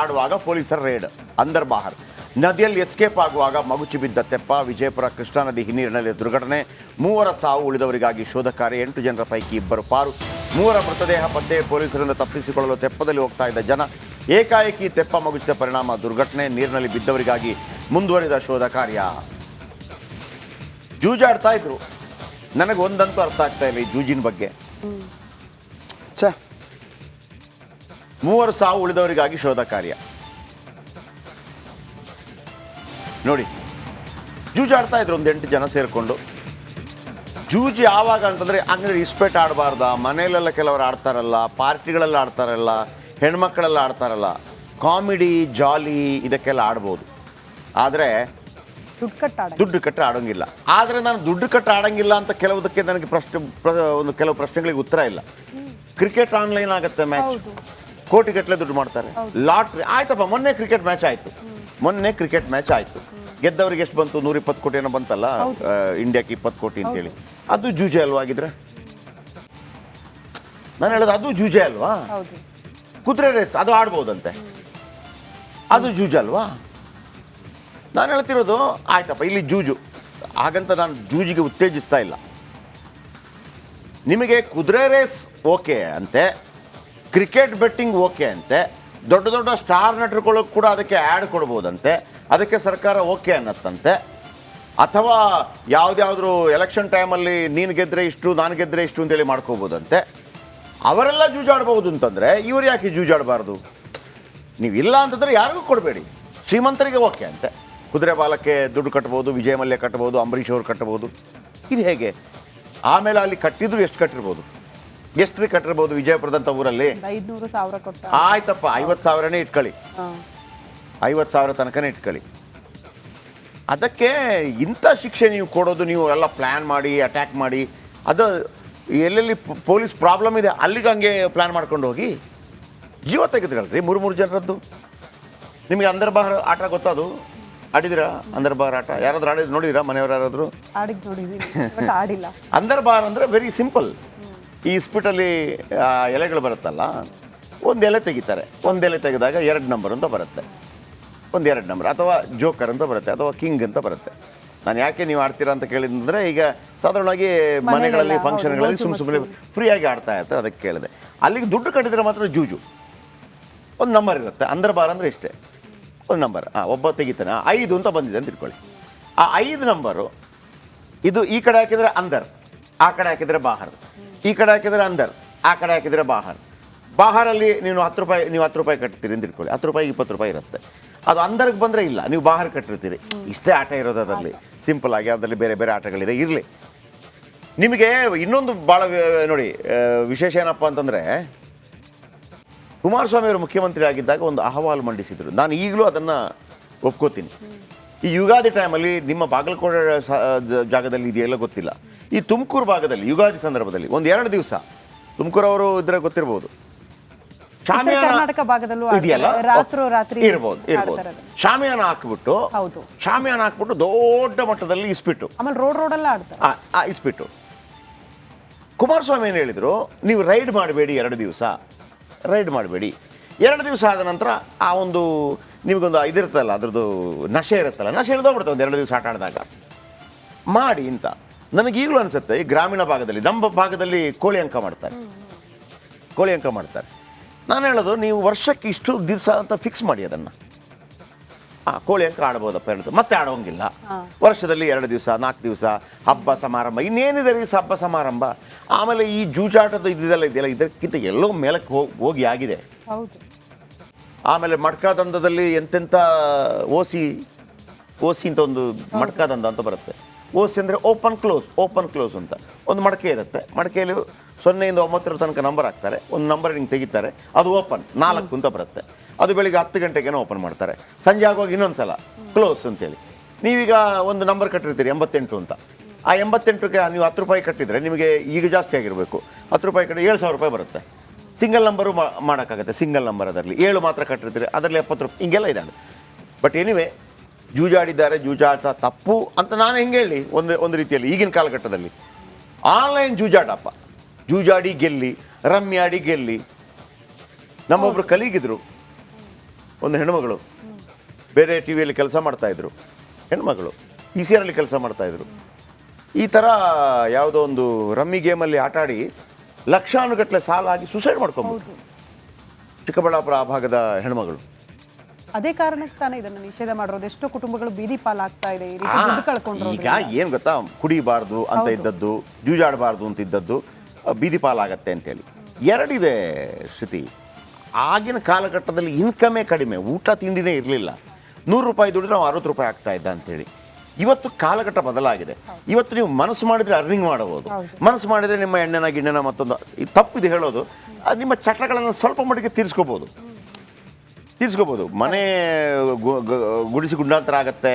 ಆಡುವಾಗ ಪೊಲೀಸರ ರೇಡ್ ಅಂದರ್ ಬಾಹರ್. ನದಿಯಲ್ಲಿ ಎಸ್ಕೇಪ್ ಆಗುವಾಗ ಮಗುಚಿ ಬಿದ್ದ ತೆಪ್ಪ. ವಿಜಯಪುರ ಕೃಷ್ಣಾ ನದಿ ಹಿನ್ನೀರಿನಲ್ಲಿ ದುರ್ಘಟನೆ. 3 ಸಾವು, ಉಳಿದವರಿಗಾಗಿ ಶೋಧ ಕಾರ್ಯ. 8 ಜನರ ಪೈಕಿ 2 ಪಾರು. 3 ಮೃತದೇಹ ಪತ್ತೆ. ಪೊಲೀಸರಿಂದ ತಪ್ಪಿಸಿಕೊಳ್ಳಲು ತೆಪ್ಪದಲ್ಲಿ ಹೋಗ್ತಾ ಇದ್ದ ಜನ. ಏಕಾಏಕಿ ತೆಪ್ಪ ಮಗುಚಿದ ಪರಿಣಾಮ ದುರ್ಘಟನೆ. ನೀರಿನಲ್ಲಿ ಬಿದ್ದವರಿಗಾಗಿ ಮುಂದುವರಿದ ಶೋಧ ಕಾರ್ಯ. ಜೂಜಾಡ್ತಾ ಇದ್ರು. ನನಗೆ ಒಂದಂತೂ ಅರ್ಥ ಆಗ್ತಾ ಇಲ್ಲ ಈ ಜೂಜಿನ ಬಗ್ಗೆ. 3 ಸಾವು, ಉಳಿದವರಿಗಾಗಿ ಶೋಧ ಕಾರ್ಯ. ನೋಡಿ, ಜೂಜಾಡ್ತಾ ಇದ್ರು ಒಂದು 8 ಜನ ಸೇರಿಕೊಂಡು. ಜೂಜಿ ಯಾವಾಗ ಅಂತಂದರೆ ಅಂದರೆ ಇಸ್ಪೇಟ್ ಆಡಬಾರ್ದ, ಮನೆಯಲ್ಲೆಲ್ಲ ಕೆಲವರು ಆಡ್ತಾರಲ್ಲ, ಪಾರ್ಟಿಗಳೆಲ್ಲ ಆಡ್ತಾರಲ್ಲ, ಹೆಣ್ಮಕ್ಕಳೆಲ್ಲ ಆಡ್ತಾರಲ್ಲ, ಕಾಮಿಡಿ ಜಾಲಿ ಇದಕ್ಕೆಲ್ಲ ಆಡ್ಬೋದು. ಆದರೆ ದುಡ್ಡು ಕಟ್ಟ ಆಡೋಂಗಿಲ್ಲ. ಆದರೆ ನಾನು ದುಡ್ಡು ಕಟ್ಟ ಆಡೋಂಗಿಲ್ಲ ಅಂತ ಕೆಲವುದಕ್ಕೆ ನನಗೆ ಕೆಲವು ಪ್ರಶ್ನೆಗಳಿಗೆ ಉತ್ತರ ಇಲ್ಲ. ಕ್ರಿಕೆಟ್ ಆನ್ಲೈನ್ ಆಗುತ್ತೆ ಮ್ಯಾಚ್, ಕೋಟಿಗಟ್ಟಲೆ ದುಡ್ಡು ಮಾಡ್ತಾರೆ. ಲಾಟ್ರಿ ಆಯ್ತಪ್ಪ, ಮೊನ್ನೆ ಕ್ರಿಕೆಟ್ ಮ್ಯಾಚ್ ಆಯಿತು. ಗೆದ್ದವರಿಗೆ ಎಷ್ಟು ಬಂತು? 120 ಕೋಟಿ ಏನೋ ಬಂತಲ್ಲ, ಇಂಡಿಯಾಕ್ಕೆ 20 ಕೋಟಿ ಅಂತೇಳಿ. ಅದು ಜೂಜೆ ಅಲ್ವಾ ಆಗಿದ್ರೆ? ನಾನು ಹೇಳೋದು ಅದು ಜೂಜೆ ಅಲ್ವಾ? ಕುದುರೆ ರೇಸ್ ಅದು ಆಡ್ಬೋದಂತೆ, ಅದು ಜೂಜೆ ಅಲ್ವಾ? ನಾನು ಹೇಳ್ತಿರೋದು ಆಯ್ತಪ್ಪ, ಇಲ್ಲಿ ಜೂಜು ಹಾಗಂತ ನಾನು ಜೂಜಿಗೆ ಉತ್ತೇಜಿಸ್ತಾ ಇಲ್ಲ. ನಿಮಗೆ ಕುದುರೆ ರೇಸ್ ಓಕೆ ಅಂತೆ, ಕ್ರಿಕೆಟ್ ಬೆಟ್ಟಿಂಗ್ ಓಕೆ ಅಂತೆ, ದೊಡ್ಡ ದೊಡ್ಡ ಸ್ಟಾರ್ ನಟರುಗಳು ಕೂಡ ಅದಕ್ಕೆ ಆ್ಯಡ್ ಕೊಡ್ಬೋದಂತೆ, ಅದಕ್ಕೆ ಸರ್ಕಾರ ಓಕೆ ಅನ್ನತ್ತಂತೆ. ಅಥವಾ ಯಾವುದ್ಯಾವ್ದು ಎಲೆಕ್ಷನ್ ಟೈಮಲ್ಲಿ ನೀನು ಗೆದ್ದರೆ ಇಷ್ಟು, ನಾನು ಗೆದ್ದರೆ ಇಷ್ಟು ಅಂತೇಳಿ ಮಾಡ್ಕೋಬೋದಂತೆ. ಅವರೆಲ್ಲ ಜೂಜಾಡ್ಬೋದು ಅಂತಂದರೆ ಇವರು ಯಾಕೆ ಜೂಜಾಡಬಾರ್ದು? ನೀವು ಇಲ್ಲ ಅಂತಂದರೆ ಯಾರಿಗೂ ಕೊಡಬೇಡಿ, ಶ್ರೀಮಂತರಿಗೆ ಓಕೆ ಅಂತೆ. ಕುದುರೆ ಬಾಲಕ್ಕೆ ದುಡ್ಡು ಕಟ್ಬೋದು, ವಿಜಯ ಮಲ್ಯ ಕಟ್ಬೋದು, ಅಂಬರೀಷ್ ಅವ್ರು ಕಟ್ಬೋದು. ಇದು ಹೇಗೆ? ಆಮೇಲೆ ಅಲ್ಲಿ ಕಟ್ಟಿದ್ರು ಎಷ್ಟು ಕಟ್ಟಿರ್ಬೋದು? ಎಷ್ಟು ಕಟ್ಟಿರ್ಬೋದು ವಿಜಯಪುರದಂಥ ಊರಲ್ಲಿ? 500,000 ಕೊಟ್ಟ. ಆಯ್ತಪ್ಪ, 50,000ನೇ ಇಟ್ಕೊಳ್ಳಿ, 50,000 ತನಕನೇ ಇಟ್ಕೊಳ್ಳಿ. ಅದಕ್ಕೆ ಇಂಥ ಶಿಕ್ಷೆ ನೀವು ಕೊಡೋದು, ನೀವು ಎಲ್ಲ ಪ್ಲ್ಯಾನ್ ಮಾಡಿ ಅಟ್ಯಾಕ್ ಮಾಡಿ, ಅದು ಎಲ್ಲೆಲ್ಲಿ ಪೊಲೀಸ್ ಪ್ರಾಬ್ಲಮ್ ಇದೆ ಅಲ್ಲಿಗೆ ಹಂಗೆ ಪ್ಲ್ಯಾನ್ ಮಾಡ್ಕೊಂಡು ಹೋಗಿ ಜೀವ ತೆಗೆದ್ರಲ್ರಿ 3 ಜನರದ್ದು. ನಿಮಗೆ ಅಂದರ್ ಬಾರ್ ಆಟ ಗೊತ್ತದು? ಆಡಿದಿರಾ ಅಂದರ್ ಬಾರ್ ಆಟ? ಯಾರಾದ್ರೂ ಆಡಿದ್ ನೋಡಿದಿರಾ? ಮನೆಯವರು ಯಾರಾದರೂ ಆಡಿಲ್ಲ. ಅಂದರ್ ಬಾರ್ ಅಂದರೆ ವೆರಿ ಸಿಂಪಲ್. ಈ ಇಸ್ಪಿಟಲ್ಲಿ ಎಲೆಗಳು ಬರುತ್ತಲ್ಲ, ಒಂದು ಎಲೆ ತೆಗಿತಾರೆ. ಒಂದು ಎಲೆ ತೆಗೆದಾಗ 2 ನಂಬರ್ ಅಂತ ಬರುತ್ತೆ, ಒಂದು 2 ನಂಬರ್, ಅಥವಾ ಜೋಕರ್ ಅಂತ ಬರುತ್ತೆ, ಅಥವಾ ಕಿಂಗ್ ಅಂತ ಬರುತ್ತೆ. ನಾನು ಯಾಕೆ ನೀವು ಆಡ್ತೀರಾ ಅಂತ ಕೇಳಿದ್ರೆ, ಈಗ ಸಾಧಾರಣವಾಗಿ ಮನೆಗಳಲ್ಲಿ ಫಂಕ್ಷನ್ಗಳಲ್ಲಿ ಸುಮ್ಮನೆ ಫ್ರೀಯಾಗಿ ಆಡ್ತಾ ಇರ್ತಾರೆ, ಅದಕ್ಕೆ ಕೇಳಿದೆ. ಅಲ್ಲಿಗೆ ದುಡ್ಡು ಕಟ್ಟಿದ್ರೆ ಮಾತ್ರ ಜೂಜು. ಒಂದು ನಂಬರ್ ಇರುತ್ತೆ. ಅಂದರ್ ಬಾರ್ ಅಂದರೆ ಇಷ್ಟೇ, ಒಂದು ನಂಬರ್. ಒಬ್ಬ ತೆಗಿತಾನೆ, 5 ಅಂತ ಬಂದಿದೆ ಅಂತ ಇಟ್ಕೊಳ್ಳಿ. ಆ 5 ನಂಬರು ಇದು ಈ ಕಡೆ ಹಾಕಿದರೆ ಅಂದರ್, ಆ ಕಡೆ ಹಾಕಿದರೆ ಬಾಹರ್, ಈ ಕಡೆ ಹಾಕಿದರೆ ಅಂದರ್, ಆ ಕಡೆ ಹಾಕಿದರೆ ಬಾಹರ್. ಬಾಹರಲ್ಲಿ ನೀವು 10 ರೂಪಾಯಿ ಕಟ್ತೀರಿ ಅಂತ ಇಟ್ಕೊಳ್ಳಿ. 10 ರೂಪಾಯಿ 20 ರೂಪಾಯಿ ಇರುತ್ತೆ. ಅದು ಅಂದರ್ಗೆ ಬಂದರೆ ಇಲ್ಲ, ನೀವು ಬಾಹರ್ ಕಟ್ಟಿರ್ತೀರಿ. ಇಷ್ಟೇ ಆಟ ಇರೋದು ಅದರಲ್ಲಿ, ಸಿಂಪಲ್ ಆಗಿ. ಅದರಲ್ಲಿ ಬೇರೆ ಬೇರೆ ಆಟಗಳಿದೆ, ಇರಲಿ. ನಿಮಗೆ ಇನ್ನೊಂದು ಭಾಳ ನೋಡಿ ವಿಶೇಷ ಏನಪ್ಪ ಅಂತಂದರೆ, ಕುಮಾರಸ್ವಾಮಿ ಅವರು ಮುಖ್ಯಮಂತ್ರಿ ಆಗಿದ್ದಾಗ ಒಂದು ಅಹವಾಲು ಮಂಡಿಸಿದರು. ನಾನು ಈಗಲೂ ಅದನ್ನು ಒಪ್ಕೋತೀನಿ. ಈ ಯುಗಾದಿ ಟೈಮಲ್ಲಿ ನಿಮ್ಮ ಬಾಗಲಕೋಟೆ ಜಾಗದಲ್ಲಿ ಇದೆಯಲ್ಲ ಗೊತ್ತಿಲ್ಲ, ಈ ತುಮಕೂರು ಭಾಗದಲ್ಲಿ ಯುಗಾದಿ ಸಂದರ್ಭದಲ್ಲಿ ಒಂದು 2 ದಿವಸ, ತುಮಕೂರು ಅವರು ಇದ್ರೆ ಗೊತ್ತಿರ್ಬೋದು, ಶಾಮಿಯಾನ ಇದೆಯಲ್ಲ, ಇರ್ಬೋದು. ಶಾಮಿಯಾನ ಹಾಕ್ಬಿಟ್ಟು ದೊಡ್ಡ ಮಟ್ಟದಲ್ಲಿ ಇಸ್ಬಿಟ್ಟು ಇಸ್ಬಿಟ್ಟು ಕುಮಾರಸ್ವಾಮಿ ಏನು ಹೇಳಿದ್ರು, ನೀವು ರೈಡ್ ಮಾಡಬೇಡಿ 2 ದಿವಸ, ರೈಡ್ ಮಾಡಬೇಡಿ. 2 ದಿವಸ ಆದ ನಂತರ ಆ ಒಂದು ನಿಮಗೊಂದು ಇದಿರುತ್ತಲ್ಲ, ಅದ್ರದ್ದು ನಶೆ ಇರುತ್ತಲ್ಲ, ನಶೆ ಇಳಿದೋಗ್ಬಿಡುತ್ತೆ ಒಂದು 2 ದಿವಸ ಆಟ ಆಡಿದಾಗ. ಮಾಡಿ ಅಂತ ನನಗೀಗಲೂ ಅನಿಸುತ್ತೆ. ಈ ಗ್ರಾಮೀಣ ಭಾಗದಲ್ಲಿ, ನಮ್ಮ ಭಾಗದಲ್ಲಿ ಕೋಳಿ ಅಂಕ ಮಾಡ್ತಾರೆ. ನಾನು ಹೇಳೋದು, ನೀವು ವರ್ಷಕ್ಕೆ ಇಷ್ಟು ದಿವಸ ಅಂತ ಫಿಕ್ಸ್ ಮಾಡಿ ಅದನ್ನು. ಕೋಳಿ ಅಂಕ ಆಡ್ಬೋದಪ್ಪ ಹೇಳೋದು, ಮತ್ತೆ ಆಡೋಂಗಿಲ್ಲ. ವರ್ಷದಲ್ಲಿ 2 ದಿವಸ 4 ದಿವಸ ಹಬ್ಬ ಸಮಾರಂಭ, ಇನ್ನೇನಿದೆ ರೀ ಹಬ್ಬ ಸಮಾರಂಭ. ಆಮೇಲೆ ಈ ಜೂಜಾಟದ ಇದೆಲ್ಲ ಇದಕ್ಕಿಂತ ಎಲ್ಲೋ ಮೇಲಕ್ಕೆ ಹೋಗಿ ಆಗಿದೆ. ಆಮೇಲೆ ಮಡ್ಕಾದಂಧದಲ್ಲಿ ಎಂತೆಂಥ ಓಸಿ ಅಂತ ಒಂದು ಮಡ್ಕಾದಂಧ ಅಂತ ಬರುತ್ತೆ. ಓಸಿ ಅಂದರೆ ಓಪನ್ ಕ್ಲೋಸ್ ಅಂತ ಒಂದು ಮಡಕೆ ಇರುತ್ತೆ. ಮಡಕೆಯಲ್ಲಿ 0 ಇಂದ 9 ತನಕ ನಂಬರ್ ಹಾಕ್ತಾರೆ. ಒಂದು ನಂಬರ್ ಹಿಂಗೆ ತೆಗಿತಾರೆ, ಅದು ಓಪನ್ 4 ಅಂತ ಬರುತ್ತೆ. ಅದು ಬೆಳಿಗ್ಗೆ 10 ಗಂಟೆಗೇನೋ ಓಪನ್ ಮಾಡ್ತಾರೆ. ಸಂಜೆ ಆಗುವಾಗ ಇನ್ನೊಂದು ಸಲ ಕ್ಲೋಸ್ ಅಂತೇಳಿ. ನೀವೀಗ ಒಂದು ನಂಬರ್ ಕಟ್ಟಿರ್ತೀರಿ 88 ಅಂತ. ಆ 88ಕ್ಕೆ ನೀವು 10 ರೂಪಾಯಿ ಕಟ್ಟಿದರೆ ನಿಮಗೆ ಈಗ ಜಾಸ್ತಿ ಆಗಿರಬೇಕು. 10 ರೂಪಾಯಿ ಕಟ್ಟಿ 7,000 ರೂಪಾಯಿ ಬರುತ್ತೆ. ಸಿಂಗಲ್ ನಂಬರು ಮಾಡೋಕ್ಕಾಗತ್ತೆ. ಸಿಂಗಲ್ ನಂಬರ್ ಅದರಲ್ಲಿ 7 ಮಾತ್ರ ಕಟ್ಟಿರ್ತೀರಿ, ಅದರಲ್ಲಿ 70 ರೂಪಾಯಿ ಹಿಂಗೆಲ್ಲ ಇದೆ. ಬಟ್ ಎನಿವೆ, ಜೂಜಾಟ ತಪ್ಪು ಅಂತ ನಾನು ಹೆಂಗೆ ಹೇಳಿ, ಒಂದು ರೀತಿಯಲ್ಲಿ ಈಗಿನ ಕಾಲಘಟ್ಟದಲ್ಲಿ ಆನ್ಲೈನ್ ಜೂಜಾಟಪ್ಪ. ಜೂಜಾಡಿ ಗೆಲ್ಲಿ, ರಮ್ಯಾಡಿ ಗೆಲ್ಲಿ. ನಮ್ಮೊಬ್ರು ಕಲೀಗಿದ್ರು, ಒಂದು ಹೆಣ್ಮಗಳು ಬೇರೆ ಟಿ ವಿಯಲ್ಲಿ ಕೆಲಸ ಮಾಡ್ತಾಯಿದ್ರು, ಹೆಣ್ಮಗಳು ECR ಅಲ್ಲಿ ಕೆಲಸ ಮಾಡ್ತಾಯಿದ್ರು. ಈ ಥರ ಯಾವುದೋ ಒಂದು ರಮ್ಮಿ ಗೇಮಲ್ಲಿ ಆಟ ಆಡಿ ಲಕ್ಷಾನುಗಟ್ಟಲೆ ಸಾಲ ಆಗಿ ಸುಸೈಡ್ ಮಾಡ್ಕೊಂಬೋದು. ಚಿಕ್ಕಬಳ್ಳಾಪುರ ಆ ಭಾಗದ ಹೆಣ್ಮಗಳು. ಅದೇ ಕಾರಣಕ್ಕೆ ತಾನೇ ಇದನ್ನು ನಿಷೇಧ ಮಾಡಿರೋದು. ಎಷ್ಟೋ ಕುಟುಂಬಗಳು ಬೀದಿ ಪಾಲಾಗ್ತಾ ಇದೆ, ಈ ರೀತಿ ದುಡ್ಡು ಕಳ್ಕೊಂಡ್ರು. ಈಗ ಏನು ಗೊತ್ತಾ, ಕುಡಿಬಾರ್ದು ಅಂತ ಇದ್ದದ್ದು, ಜೂಜಾಡಬಾರ್ದು ಅಂತ ಇದ್ದದ್ದು ಬೀದಿ ಪಾಲಾಗತ್ತೆ ಅಂತೇಳಿ. ಎರಡಿದೆ ಶ್ರುತಿ. ಆಗಿನ ಕಾಲಘಟ್ಟದಲ್ಲಿ ಇನ್ಕಮೇ ಕಡಿಮೆ, ಊಟ ತಿಂಡಿನೇ ಇರಲಿಲ್ಲ. 100 ರೂಪಾಯಿ ದುಡ್ಡು ನಾವು 60 ರೂಪಾಯಿ ಆಗ್ತಾ ಇದ್ದ ಅಂತೇಳಿ. ಇವತ್ತು ಕಾಲಘಟ್ಟ ಬದಲಾಗಿದೆ. ಇವತ್ತು ನೀವು ಮನಸ್ಸು ಮಾಡಿದರೆ ಅರ್ನಿಂಗ್ ಮಾಡಬಹುದು, ಮನಸ್ಸು ಮಾಡಿದರೆ ನಿಮ್ಮ ಎಣ್ಣೆನ ಗಿಣ್ಣೆನ ಮತ್ತೊಂದು ತಪ್ಪಿದೆ ಹೇಳೋದು, ನಿಮ್ಮ ಚಟಗಳನ್ನು ಸ್ವಲ್ಪ ಮಟ್ಟಿಗೆ ತೀರಿಸ್ಕೋಬೋದು. ಮನೆ ಗುಡಿಸಿ ಗುಂಡಾಂತರ ಆಗತ್ತೆ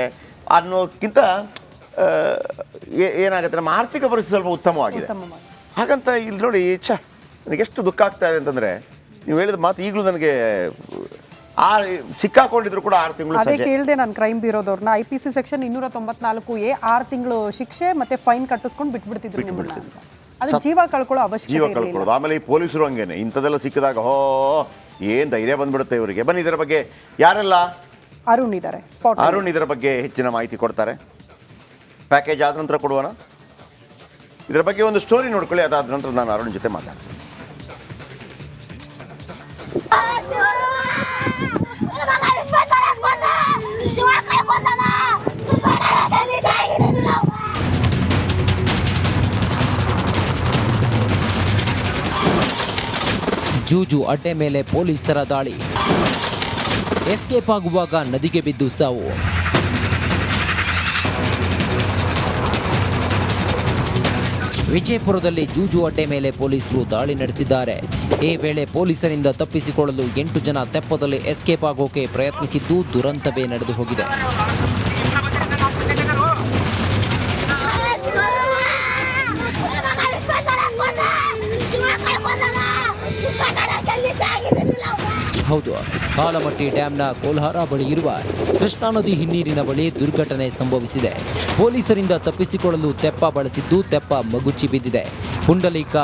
ಅನ್ನೋಕ್ಕಿಂತ ಏನಾಗುತ್ತೆ, ನಮ್ಮ ಆರ್ಥಿಕ ಪರಿಸ್ಥಿತಿ ಸ್ವಲ್ಪ ಉತ್ತಮವಾಗಿದೆ. ಹಾಗಂತ ಇಲ್ಲಿ ನೋಡಿ, ನನಗೆ ಎಷ್ಟು ದುಃಖ ಆಗ್ತಾ ಇದೆ ಅಂತಂದರೆ, ನೀವು ಹೇಳಿದ ಮಾತು ಈಗಲೂ ನನಗೆ ಸಿಕ್ಕಾಕೊಂಡಿದ್ರು ಕೂಡ 6 ತಿಂಗಳು. ಅದೇ ಕೇಳಿದೆ ನಾನು ಕ್ರೈಮ್ ಬ್ಯೂರೋದವ್ರನ್ನ. IPC ಸೆಕ್ಷನ್ 294A 6 ತಿಂಗಳು ಶಿಕ್ಷೆ ಮತ್ತೆ ಫೈನ್ ಕಟ್ಟಿಸ್ಕೊಂಡು ಬಿಟ್ಬಿಡ್ತಿದ್ರು ನಿಮ್ಮನ್ನ ಅಂತ. ಅದು ಜೀವ ಕಳ್ಕೊಳ್ಳೋ ಅವಶ್ಯಕತೆ ಕಳ್ಕೊಳ್ಳೋದು. ಆಮೇಲೆ ಈ ಪೊಲೀಸರು ಹಂಗೇನೆ, ಇಂಥದ್ದೆಲ್ಲ ಸಿಕ್ಕಿದಾಗ ಏನು ಧೈರ್ಯ ಬಂದ್ಬಿಡುತ್ತೆ ಇವರಿಗೆ. ಬನ್ನಿ, ಇದರ ಬಗ್ಗೆ ಯಾರೆಲ್ಲ ಅರುಣ್ ಇದ್ದಾರೆ. ಅರುಣ್ ಇದರ ಬಗ್ಗೆ ಹೆಚ್ಚಿನ ಮಾಹಿತಿ ಕೊಡ್ತಾರೆ. ಪ್ಯಾಕೇಜ್ ಆದ ನಂತರ ಕೊಡುವಣ. ಇದರ ಬಗ್ಗೆ ಒಂದು ಸ್ಟೋರಿ ನೋಡ್ಕೊಳ್ಳಿ, ಅದಾದ ನಂತರ ನಾನು ಅರುಣ್ ಜೊತೆ ಮಾತಾಡ್ತೀನಿ. ಜೂಜು ಅಡ್ಡೆ ಮೇಲೆ ಪೊಲೀಸರ ದಾಳಿ, ಎಸ್ಕೇಪ್ ಆಗುವಾಗ ನದಿಗೆ ಬಿದ್ದು ಸಾವು. ವಿಜಯಪುರದಲ್ಲಿ ಜೂಜು ಅಡ್ಡೆ ಮೇಲೆ ಪೊಲೀಸರು ದಾಳಿ ನಡೆಸಿದ್ದಾರೆ. ಈ ವೇಳೆ ಪೊಲೀಸರಿಂದ ತಪ್ಪಿಸಿಕೊಳ್ಳಲು 8 ಜನ ತೆಪ್ಪದಲ್ಲಿ ಎಸ್ಕೇಪ್ ಆಗೋಕೆ ಪ್ರಯತ್ನಿಸಿದ್ದು ದುರಂತವೇ ನಡೆದು ಹೋಗಿದೆ. ಹೌದು, ಆಲಮಟ್ಟಿ ಡ್ಯಾಂನ ಕೋಲ್ಹಾರ ಬಳಿ ಇರುವ ಕೃಷ್ಣಾ ನದಿ ಹಿನ್ನೀರಿನ ಬಳಿ ದುರ್ಘಟನೆ ಸಂಭವಿಸಿದೆ. ಪೊಲೀಸರಿಂದ ತಪ್ಪಿಸಿಕೊಳ್ಳಲು ತೆಪ್ಪ ಬಳಸಿದ್ದು ತೆಪ್ಪ ಮಗುಚಿ ಬಿದ್ದಿದೆ. ಪುಂಡಲೀಕ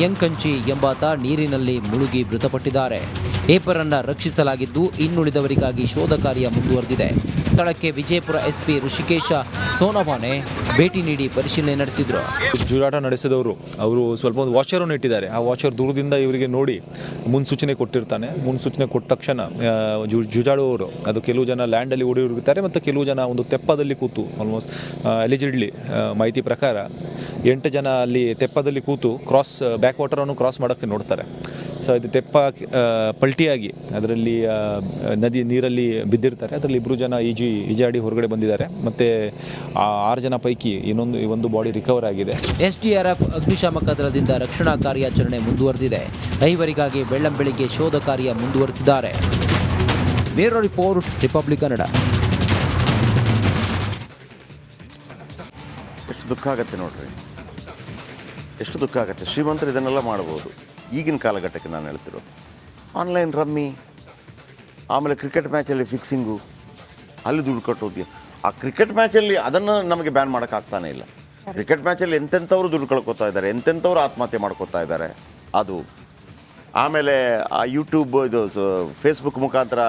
ಯಂಕಂಚಿ ಎಂಬಾತ ನೀರಿನಲ್ಲಿ ಮುಳುಗಿ ಮೃತಪಟ್ಟಿದ್ದಾರೆ. ಇಬ್ಬರನ್ನ ರಕ್ಷಿಸಲಾಗಿದ್ದು ಇನ್ನುಳಿದವರಿಗಾಗಿ ಶೋಧ ಕಾರ್ಯ ಮುಂದುವರೆದಿದೆ. ಸ್ಥಳಕ್ಕೆ ವಿಜಯಪುರ SP ಋಷಿಕೇಶ ಸೋನವಾನೆ ಭೇಟಿ ನೀಡಿ ಪರಿಶೀಲನೆ ನಡೆಸಿದ್ರು. ಜೂಜಾಟ ನಡೆಸಿದವರು ಅವರು ಸ್ವಲ್ಪ ಒಂದು ವಾಚರನ್ನು ಇಟ್ಟಿದ್ದಾರೆ. ಆ ವಾಚರ್ ದೂರದಿಂದ ಇವರಿಗೆ ನೋಡಿ ಮುನ್ಸೂಚನೆ ಕೊಟ್ಟಿರ್ತಾನೆ. ಮುನ್ಸೂಚನೆ ಕೊಟ್ಟ ತಕ್ಷಣ ಜೂಜಾಡುವವರು, ಅದು ಕೆಲವು ಜನ ಲ್ಯಾಂಡಲ್ಲಿ ಓಡಿರುತ್ತಾರೆ ಮತ್ತು ಕೆಲವು ಜನ ಒಂದು ತೆಪ್ಪದಲ್ಲಿ ಕೂತು, ಆಲ್ಮೋಸ್ಟ್ ಎಲಿಜಿಡ್ಲಿ ಮಾಹಿತಿ ಪ್ರಕಾರ 8 ಜನ ಅಲ್ಲಿ ತೆಪ್ಪದಲ್ಲಿ ಕೂತು ಬ್ಯಾಕ್ ವಾಟರನ್ನು ಕ್ರಾಸ್ ಮಾಡೋಕ್ಕೆ ನೋಡ್ತಾರೆ. ಸೊ ಇದು ತೆಪ್ಪ ಪಲ್ಟಿಯಾಗಿ ಅದರಲ್ಲಿ ನದಿ ನೀರಲ್ಲಿ ಬಿದ್ದಿರ್ತಾರೆ. ಅದರಲ್ಲಿ 2 ಜನ ಈಜಾಡಿ ಹೊರಗಡೆ ಬಂದಿದ್ದಾರೆ. ಮತ್ತು 6 ಜನ ಪೈಕಿ ಒಂದು ಬಾಡಿ ರಿಕವರ್ ಆಗಿದೆ. SDRF ಅಗ್ನಿಶಾಮಕ ದಳದಿಂದ ರಕ್ಷಣಾ ಕಾರ್ಯಾಚರಣೆ ಮುಂದುವರೆದಿದೆ. ಐವರಿಗಾಗಿ ಬೆಳ್ಳಂಬೆಳಿಗ್ಗೆ ಶೋಧ ಕಾರ್ಯ ಮುಂದುವರೆಸಿದ್ದಾರೆ. Bureau report, republic Kannada. ಎಷ್ಟು ದುಃಖ ಆಗುತ್ತೆ ನೋಡ್ರಿ, ಎಷ್ಟು ದುಃಖ ಆಗುತ್ತೆ. ಶ್ರೀಮಂತರು ಇದನ್ನೆಲ್ಲ ಮಾಡ್ಬೋದು. ಈಗಿನ ಕಾಲಘಟ್ಟಕ್ಕೆ ನಾನು ಹೇಳ್ತಿರೋದು ಆನ್ಲೈನ್ ರಮ್ಮಿ, ಆಮೇಲೆ ಕ್ರಿಕೆಟ್ ಮ್ಯಾಚಲ್ಲಿ ಫಿಕ್ಸಿಂಗು, ಅಲ್ಲಿ ದುಡ್ಡು ಕಟ್ಟೋದು. ಆ ಕ್ರಿಕೆಟ್ ಮ್ಯಾಚಲ್ಲಿ ಅದನ್ನು ನಮಗೆ ಬ್ಯಾನ್ ಮಾಡೋಕ್ಕಾಗ್ತಾನೆ ಇಲ್ಲ. ಕ್ರಿಕೆಟ್ ಮ್ಯಾಚಲ್ಲಿ ಎಂತೆಂಥವ್ರು ದುಡ್ಡು ಕಳ್ಕೊತಾ ಇದ್ದಾರೆ, ಎಂತೆಂಥವ್ರು ಆತ್ಮಹತ್ಯೆ ಮಾಡ್ಕೋತಾ ಇದ್ದಾರೆ. ಅದು ಆಮೇಲೆ ಆ ಯೂಟ್ಯೂಬ್, ಇದು ಫೇಸ್ಬುಕ್ ಮುಖಾಂತರ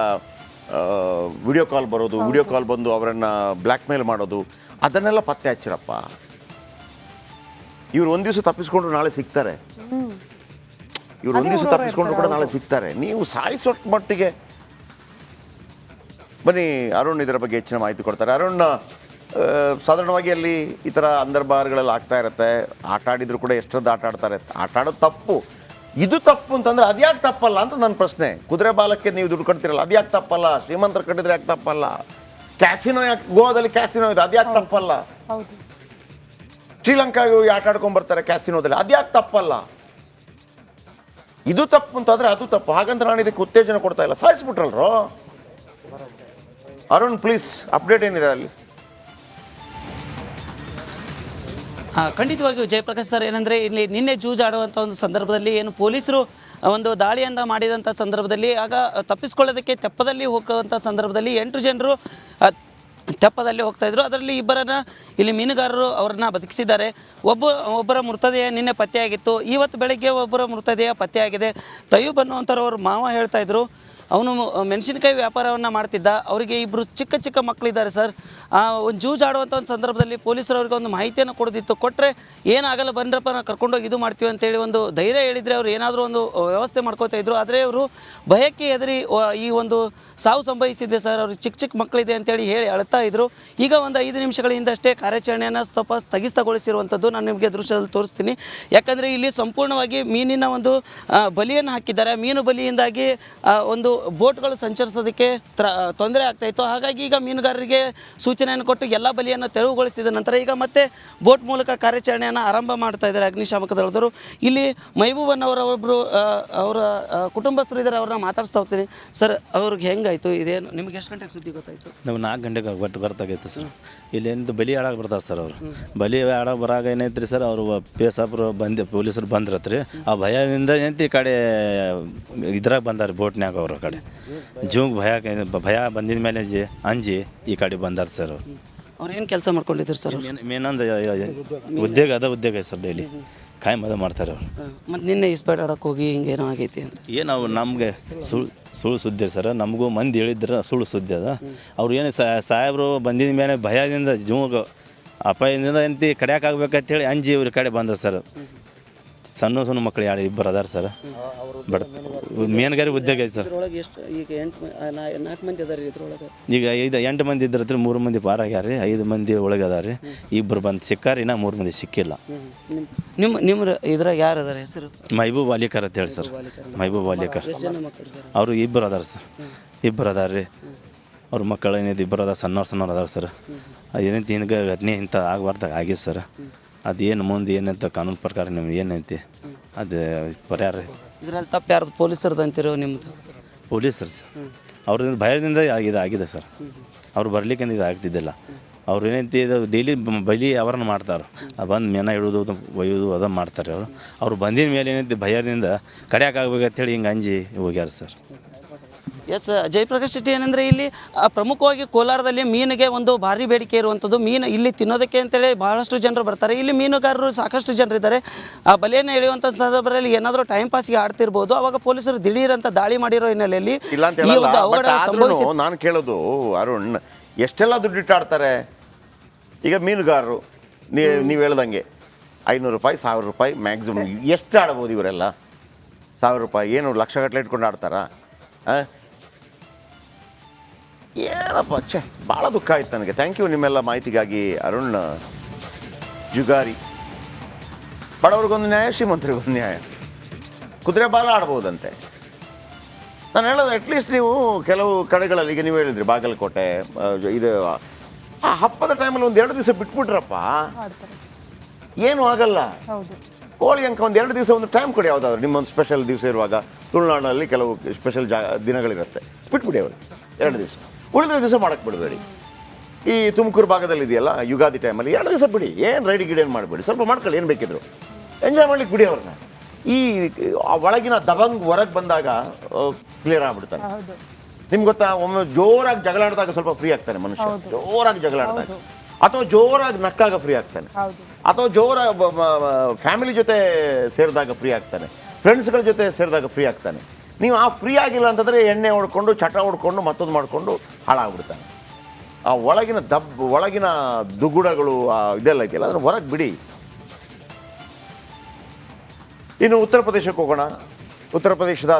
ವಿಡಿಯೋ ಕಾಲ್ ಬರೋದು, ವಿಡಿಯೋ ಕಾಲ್ ಬಂದು ಅವರನ್ನು ಬ್ಲ್ಯಾಕ್ ಮೇಲ್ ಮಾಡೋದು, ಅದನ್ನೆಲ್ಲ ಪತ್ತೆ ಹಚ್ಚಿರಪ್ಪ. ಇವ್ರು ಒಂದು ದಿವಸ ತಪ್ಪಿಸ್ಕೊಂಡ್ರು ನಾಳೆ ಸಿಗ್ತಾರೆ. ಇವ್ರು ಒಂದು ದಿವಸ ತಪ್ಪಿಸ್ಕೊಂಡ್ರು ಕೂಡ ನಾಳೆ ಸಿಗ್ತಾರೆ. ನೀವು ಸಾಯಿಸೋಟ್ ಮಟ್ಟಿಗೆ ಬನ್ನಿ. ಅರುಣ್ ಇದರ ಬಗ್ಗೆ ಹೆಚ್ಚಿನ ಮಾಹಿತಿ ಕೊಡ್ತಾರೆ. ಅರುಣ್, ಸಾಧಾರಣವಾಗಿ ಅಲ್ಲಿ ಈ ಥರ ಅಂದರ್ಬಾರ್ಗಳೆಲ್ಲ ಆಗ್ತಾ ಇರುತ್ತೆ. ಆಟ ಆಡಿದ್ರು ಕೂಡ ಎಷ್ಟೊಂದು ಆಟ ಆಡ್ತಾರೆ. ಆಟ ಆಡೋದು ತಪ್ಪು. ಇದು ತಪ್ಪು ಅಂತಂದರೆ ಅದ್ಯಾಕೆ ತಪ್ಪಲ್ಲ ಅಂತ ನನ್ನ ಪ್ರಶ್ನೆ. ಕುದುರೆ ಬಾಲಕ್ಕೆ ನೀವು ದುಡ್ಡು ಕಟ್ತಿರಲ್ಲ, ಅದ್ಯಾಕೆ ತಪ್ಪಲ್ಲ? ಶ್ರೀಮಂತರು ಕಟ್ಟಿದ್ರೆ ಯಾಕೆ ತಪ್ಪಲ್ಲ? ಕ್ಯಾಸಿನೋ ಯಾಕೆ, ಗೋವಾದಲ್ಲಿ ಕ್ಯಾಸಿನೋ ಇದೆ, ಅದ್ಯಾಕೆ ತಪ್ಪಲ್ಲ? ಶ್ರೀಲಂಕಾಗೆ ಆಟ ಆಡ್ಕೊಂಡು ಬರ್ತಾರೆ ಕ್ಯಾಸಿನೋದಲ್ಲಿ, ಅದ್ಯಾಕೆ ತಪ್ಪಲ್ಲ? ಇದು ತಪ್ಪು ಅಂತಂದರೆ ಅದು ತಪ್ಪು. ಹಾಗಂತ ನಾನು ಇದಕ್ಕೆ ಉತ್ತೇಜನ ಕೊಡ್ತಾ ಇಲ್ಲ. ಸಾಯಿಸ್ಬಿಟ್ರಲ್ರೋ. ಅರುಣ್ ಪ್ಲೀಸ್, ಅಪ್ಡೇಟ್ ಏನಿದೆ ಅಲ್ಲಿ? ಖಂಡಿತವಾಗಿಯೂ ಜಯಪ್ರಕಾಶ್ ಸರ್, ಏನಂದರೆ ಇಲ್ಲಿ ನಿನ್ನೆ ಜೂಜಾಡುವಂಥ ಒಂದು ಸಂದರ್ಭದಲ್ಲಿ ಏನು ಪೊಲೀಸರು ಒಂದು ದಾಳಿಯಿಂದ ಮಾಡಿದಂಥ ಸಂದರ್ಭದಲ್ಲಿ ಆಗ ತಪ್ಪಿಸ್ಕೊಳ್ಳೋದಕ್ಕೆ ತೆಪ್ಪದಲ್ಲಿ ಹೋಗುವಂಥ ಸಂದರ್ಭದಲ್ಲಿ 8 ಜನರು ತೆಪ್ಪದಲ್ಲಿ ಹೋಗ್ತಾಯಿದ್ರು. ಅದರಲ್ಲಿ ಇಬ್ಬರನ್ನ ಇಲ್ಲಿ ಮೀನುಗಾರರು ಅವರನ್ನು ಬದುಕಿಸಿದ್ದಾರೆ. ಒಬ್ಬರ ಮೃತದೇಹ ನಿನ್ನೆ ಪತ್ತೆಯಾಗಿತ್ತು. ಇವತ್ತು ಬೆಳಗ್ಗೆ ಒಬ್ಬರ ಮೃತದೇಹ ಪತ್ತೆಯಾಗಿದೆ. ತಯ್ಯೂಬ್ ಅನ್ನುವಂಥವ್ರು ಮಾವ ಹೇಳ್ತಾಯಿದ್ರು, ಅವನು ಮೆಣಸಿನಕಾಯಿ ವ್ಯಾಪಾರವನ್ನು ಮಾಡ್ತಿದ್ದ. ಅವರಿಗೆ ಇಬ್ಬರು ಚಿಕ್ಕ ಚಿಕ್ಕ ಮಕ್ಕಳಿದ್ದಾರೆ ಸರ್. ಒಂದು ಜೂಜಾಡುವಂಥ ಒಂದು ಸಂದರ್ಭದಲ್ಲಿ ಪೊಲೀಸರು ಅವ್ರಿಗೆ ಒಂದು ಮಾಹಿತಿಯನ್ನು ಕೊಡೋದಿತ್ತು. ಕೊಟ್ಟರೆ ಏನಾಗಲ್ಲ ಬನ್ರಪ್ಪ ನಾವು ಕರ್ಕೊಂಡೋಗಿ ಇದು ಮಾಡ್ತೀವಿ ಅಂತೇಳಿ ಒಂದು ಧೈರ್ಯ ಹೇಳಿದರೆ ಅವ್ರು ಏನಾದರೂ ಒಂದು ವ್ಯವಸ್ಥೆ ಮಾಡ್ಕೋತಾ ಇದ್ರು. ಆದರೆ ಅವರು ಭಯಕ್ಕೆ ಹೆದರಿ ಈ ಒಂದು ಸಾವು ಸಂಭವಿಸಿದೆ ಸರ್. ಅವ್ರಿಗೆ ಚಿಕ್ಕ ಚಿಕ್ಕ ಮಕ್ಕಳಿದೆ ಅಂತೇಳಿ ಹೇಳಿ ಅಳ್ತಾ ಇದ್ರು. ಈಗ ಒಂದು 5 ನಿಮಿಷಗಳ ಹಿಂದಷ್ಟೇ ಕಾರ್ಯಾಚರಣೆಯನ್ನು ಸ್ವಲ್ಪ ಸ್ಥಗಿತಗೊಳಿಸಿರುವಂಥದ್ದು ನಾನು ನಿಮಗೆ ದೃಶ್ಯದಲ್ಲಿ ತೋರಿಸ್ತೀನಿ. ಯಾಕಂದರೆ ಇಲ್ಲಿ ಸಂಪೂರ್ಣವಾಗಿ ಮೀನಿನ ಒಂದು ಬಲಿಯನ್ನು ಹಾಕಿದ್ದಾರೆ. ಮೀನು ಬಲಿಯಿಂದಾಗಿ ಒಂದು ಬೋಟ್ಗಳು ಸಂಚರಿಸೋದಕ್ಕೆ ತೊಂದರೆ ಆಗ್ತಾಯಿತ್ತು. ಹಾಗಾಗಿ ಈಗ ಮೀನುಗಾರರಿಗೆ ಸೂಚನೆಯನ್ನು ಕೊಟ್ಟು ಎಲ್ಲ ಬಲಿಯನ್ನು ತೆರವುಗೊಳಿಸಿದ ನಂತರ ಈಗ ಮತ್ತೆ ಬೋಟ್ ಮೂಲಕ ಕಾರ್ಯಾಚರಣೆಯನ್ನು ಆರಂಭ ಮಾಡ್ತಾ ಇದ್ದಾರೆ ಅಗ್ನಿಶಾಮಕ ದಳದವರು. ಇಲ್ಲಿ ಮೈಬೂಬನ್ನವರ ಒಬ್ಬರು ಅವರ ಕುಟುಂಬಸ್ಥರು ಇದ್ದಾರೆ, ಅವ್ರನ್ನ ಮಾತಾಡಿಸ್ತಾ ಹೋಗ್ತೀನಿ. ಸರ್, ಅವ್ರಿಗೆ ಹೆಂಗಾಯಿತು ಇದೇನು ನಿಮ್ಗೆ ಎಷ್ಟು ಗಂಟೆಗೆ ಸುದ್ದಿ ಗೊತ್ತಾಯಿತು? ನಾವು 4 ಗಂಟೆಗೆ ಗೊತ್ತಾಗೈತೆ ಸರ್. ಇಲ್ಲಿ ಏನು ಬಲಿ ಆಡೋಕೆ ಬರ್ತಾರೆ ಸರ್. ಅವರು ಬಲಿ ಆಡೋಕೆ ಬರಾಗ ಏನೈತ್ರಿ ಸರ್, ಅವರು ಪೇಸಾಪುರ ಪೊಲೀಸರು ಬಂದ್ರತ್ರಿ. ಆ ಭಯದಿಂದ ಏನೈತಿ ಈ ಕಡೆ ಇದ್ರಾಗ ಬಂದಾರ ಬೋಟ್ನ್ಯಾಗ. ಅವ್ರ ಕಡೆ ಜೂಗ್ ಭಯ ಬಂದಿದ ಮೇಲೆ ಅಂಜಿ ಈ ಕಡೆ ಬಂದಾರ ಸರ್. ಅವ್ರು ಏನು ಕೆಲಸ ಮಾಡ್ಕೊಂಡಿದ್ರು ಸರ್? ಮೇನೊಂದು ಉದ್ಯೋಗ ಸರ್. ಡೈಲಿ ಕಾಯಿ ಮದ ಮಾಡ್ತಾರೆ ಅವರು. ಮತ್ತು ನಿನ್ನೆ ಇಸ್ಪೇಟ್ ಆಡೋಕೆ ಹೋಗಿ ಹಿಂಗೇನೋ ಆಗೈತಿ ಅಂತ ಏನು ನಮಗೆ ಸುಳ್ಳು ಸುದ್ದಿ ಸರ್. ನಮಗೂ ಮಂದಿ ಹೇಳಿದ್ರೆ ಸುಳ್ಳು ಸುದ್ದಿ ಅದ. ಅವ್ರು ಏನು ಸಾಹೇಬರು ಬಂದಿದ ಮೇಲೆ ಭಯದಿಂದ ಜೂಗ ಅಪಾಯದಿಂದ ಎಂತಿ ಕಡಿಯಾಕಾಗ್ಬೇಕಂತೇಳಿ ಅಂಜಿ ಇವ್ರ ಕಡೆ ಬಂದರು ಸರ್. ಸಣ್ಣ ಮಕ್ಕಳು 2 ಅದಾರ ಸರ್. ಬಟ್ ಮೀನುಗಾರಿ ಉದ್ಯೋಗ ಐತೆ ಸರ್. ಎಷ್ಟು ಈಗ 4 ಮಂದಿ ಅದಾರ ಇದ್ರೊಳಗೆ? ಈಗ 8 ಮಂದಿ ಇದ್ರತ್ರ 3 ಮಂದಿ ಪಾರ ಆಗ್ಯಾರ ರೀ. 5 ಮಂದಿ ಒಳಗೆ ಅದಾರ ರೀ. 2 ಬಂದು ಸಿಕ್ಕಾರ, ಇನ್ನೂ 3 ಮಂದಿ ಸಿಕ್ಕಿಲ್ಲ. ನಿಮ್ಮ ಇದ್ರಾಗ ಯಾರು ಅದಾರ ಹೆಸರು? ಮೈಬೂಬ್ ಅಲಿಕರ್ ಅಂತ ಹೇಳಿ ಸರ್. ಮೈಬೂಬ್ ಅಲಿಕರ್. ಅವರು 2 ಅದಾರ ಸರ್. 2 ಅದಾರ ರೀ. ಅವ್ರ ಮಕ್ಕಳು ಏನೈತಿ 2 ಅದಾರ. ಸಣ್ಣವ್ರು ಅದಾರ ಸರ್. ಏನೈತಿ ಹಿಂಗೆ ಘಟನೆ ಇಂಥ ಆಗಬಾರ್ದಾಗ ಆಗಿದೆ ಸರ್. ಅದೇನು ಮುಂದೆ ಏನಂತ ಕಾನೂನು ಪ್ರಕಾರ ನಿಮ್ಗೆ ಏನೈತಿ ಅದು ಪರಿಹಾರ. ಇದರಲ್ಲಿ ತಪ್ಪು ಯಾರ್ದು ಪೊಲೀಸರದ್ದು ಅಂತಿರೋ ನಿಮ್ಮದು? ಪೊಲೀಸರು ಸರ್. ಅವ್ರಿಂದ ಭಯದಿಂದ ಆಗಿದೆ ಸರ್. ಅವ್ರು ಬರ್ಲಿಕ್ಕೆ ಇದು ಆಗ್ತಿದ್ದಿಲ್ಲ. ಅವ್ರು ಏನೈತಿ ಇದು ಡೈಲಿ ಬಲಿ ಅವರನ್ನು ಮಾಡ್ತಾರೆ. ಬಂದು ಮೇನ ಇಡೋದು ಒಯ್ಯೋದು ಅದನ್ನು ಮಾಡ್ತಾರೆ ಅವರು. ಅವ್ರು ಬಂದಿದ ಮೇಲೆ ಏನೈತಿ ಭಯದಿಂದ ಕಡಿಯಾಕಾಗ್ಬೇಕಂತೇಳಿ ಹಿಂಗೆ ಅಂಜಿ ಹೋಗ್ಯಾರ ಸರ್. ಎಸ್ ಜಯಪ್ರಕಾಶ್ ಶೆಟ್ಟಿ, ಏನಂದರೆ ಇಲ್ಲಿ ಪ್ರಮುಖವಾಗಿ ಕೋಲಾರದಲ್ಲಿ ಮೀನಿಗೆ ಒಂದು ಭಾರಿ ಬೇಡಿಕೆ ಇರುವಂಥದ್ದು. ಮೀನು ಇಲ್ಲಿ ತಿನ್ನೋದಕ್ಕೆ ಅಂತೇಳಿ ಭಾಳಷ್ಟು ಜನರು ಬರ್ತಾರೆ. ಇಲ್ಲಿ ಮೀನುಗಾರರು ಸಾಕಷ್ಟು ಜನರಿದ್ದಾರೆ. ಆ ಬಲೆಯನ್ನು ಎಳೆಯುವಂಥ ಸಂದರ್ಭದಲ್ಲಿ ಏನಾದರೂ ಟೈಮ್ ಪಾಸ್ಗೆ ಆಡ್ತಿರ್ಬೋದು. ಅವಾಗ ಪೊಲೀಸರು ದಿಢೀರಂತ ದಾಳಿ ಮಾಡಿರೋ ಹಿನ್ನೆಲೆಯಲ್ಲಿ ಈ ಒಂದು ಅವಘಡ ಸಂಭವಿಸಿದೆ. ನಾನು ಕೇಳೋದು ಅರುಣ್, ಎಷ್ಟೆಲ್ಲ ದುಡ್ಡು ಇಟ್ಟಾಡ್ತಾರೆ ಈಗ ಮೀನುಗಾರರು. ನೀವು ಹೇಳ್ದಂಗೆ 500 ರೂಪಾಯಿ 1000 ರೂಪಾಯಿ ಮ್ಯಾಕ್ಸಿಮಮ್. ಎಷ್ಟು ಆಡ್ಬೋದು ಇವರೆಲ್ಲ? 1000 ರೂಪಾಯಿ ಏನು ಲಕ್ಷಗಟ್ಟಲೆ ಇಟ್ಕೊಂಡು ಆಡ್ತಾರಾ? ಏನಪ್ಪ ಛೇ, ಭಾಳ ದುಃಖ ಆಯ್ತು ನನಗೆ. ಥ್ಯಾಂಕ್ ಯು ನಿಮ್ಮೆಲ್ಲ ಮಾಹಿತಿಗಾಗಿ ಅರುಣ್ ಜುಗಾರಿ. ಬಡವ್ರಿಗೊಂದು ನ್ಯಾಯ, ಶ್ರೀಮಂತರಿಗೊಂದು ನ್ಯಾಯ. ಕುದುರೆ ಬಾಲ ಆಡ್ಬೋದಂತೆ. ನಾನು ಹೇಳೋದು ಅಟ್ಲೀಸ್ಟ್ ನೀವು ಕೆಲವು ಕಡೆಗಳಲ್ಲಿ, ಈಗ ನೀವು ಹೇಳಿದ್ರಿ ಬಾಗಲಕೋಟೆ, ಇದು ಆ ಹಬ್ಬದ ಟೈಮಲ್ಲಿ 1-2 ದಿವಸ ಬಿಟ್ಬಿಟ್ರಪ್ಪ, ಏನೂ ಆಗಲ್ಲ. ಕೋಳಿ ಅಂಕ 1-2 ದಿವಸ ಒಂದು ಟೈಮ್ ಕೊಡಿ. ಯಾವುದಾದ್ರು ನಿಮ್ಮೊಂದು ಸ್ಪೆಷಲ್ ದಿವಸ ಇರುವಾಗ ತುಳುನಾಡಿನಲ್ಲಿ ಕೆಲವು ಸ್ಪೆಷಲ್ ದಿನಗಳಿರುತ್ತೆ, ಬಿಟ್ಬಿಡಿ ಅವರು 2 ದಿವಸ. ಉಳಿದ ದಿವಸ ಮಾಡೋಕ್ಕೆ ಬಿಡಬೇಡಿ. ಈ ತುಮಕೂರು ಭಾಗದಲ್ಲಿ ಇದೆಯಲ್ಲ ಯುಗಾದಿ ಟೈಮಲ್ಲಿ 2 ದಿವಸ ಬಿಡಿ. ಏನು ರೈಡಿ ಗಿಡೇನು ಮಾಡಬೇಡಿ, ಸ್ವಲ್ಪ ಮಾಡ್ಕೊಳ್ಳಿ, ಏನು ಬೇಕಿದ್ರು ಎಂಜಾಯ್ ಮಾಡ್ಲಿಕ್ಕೆ ಬಿಡಿ ಅವ್ರನ್ನ. ಈ ಒಳಗಿನ ದಬಂಗ್ ಹೊರಗೆ ಬಂದಾಗ ಕ್ಲಿಯರ್ ಆಗ್ಬಿಡ್ತಾನೆ. ನಿಮ್ಗೆ ಗೊತ್ತಾ, ಒಮ್ಮೆ ಜೋರಾಗಿ ಜಗಳಾಡಿದಾಗ ಸ್ವಲ್ಪ ಫ್ರೀ ಆಗ್ತಾನೆ ಮನುಷ್ಯ. ಜೋರಾಗಿ ಜಗಳಾಡಿದಾಗ ಅಥವಾ ಜೋರಾಗಿ ನಕ್ಕಾಗ ಫ್ರೀ ಆಗ್ತಾನೆ, ಅಥವಾ ಜೋರಾಗಿ ಫ್ಯಾಮಿಲಿ ಜೊತೆ ಸೇರಿದಾಗ ಫ್ರೀ ಆಗ್ತಾನೆ, ಫ್ರೆಂಡ್ಸ್ಗಳ ಜೊತೆ ಸೇರಿದಾಗ ಫ್ರೀ ಆಗ್ತಾನೆ. ನೀವು ಆ ಫ್ರೀ ಆಗಿಲ್ಲ ಅಂತಂದರೆ ಎಣ್ಣೆ ಹೊಡ್ಕೊಂಡು ಚಟ ಹೊಡ್ಕೊಂಡು ಮತ್ತೊಂದು ಮಾಡಿಕೊಂಡು ಹಾಳಾಗ್ಬಿಡ್ತಾನೆ. ಆ ಒಳಗಿನ ದುಗುಡಗಳು ಇದೆಲ್ಲ ಇದೆಯಲ್ಲ ಅದನ್ನು ಹೊರಗೆ ಬಿಡಿ. ಇನ್ನು ಉತ್ತರ ಪ್ರದೇಶಕ್ಕೆ ಹೋಗೋಣ. ಉತ್ತರ ಪ್ರದೇಶದ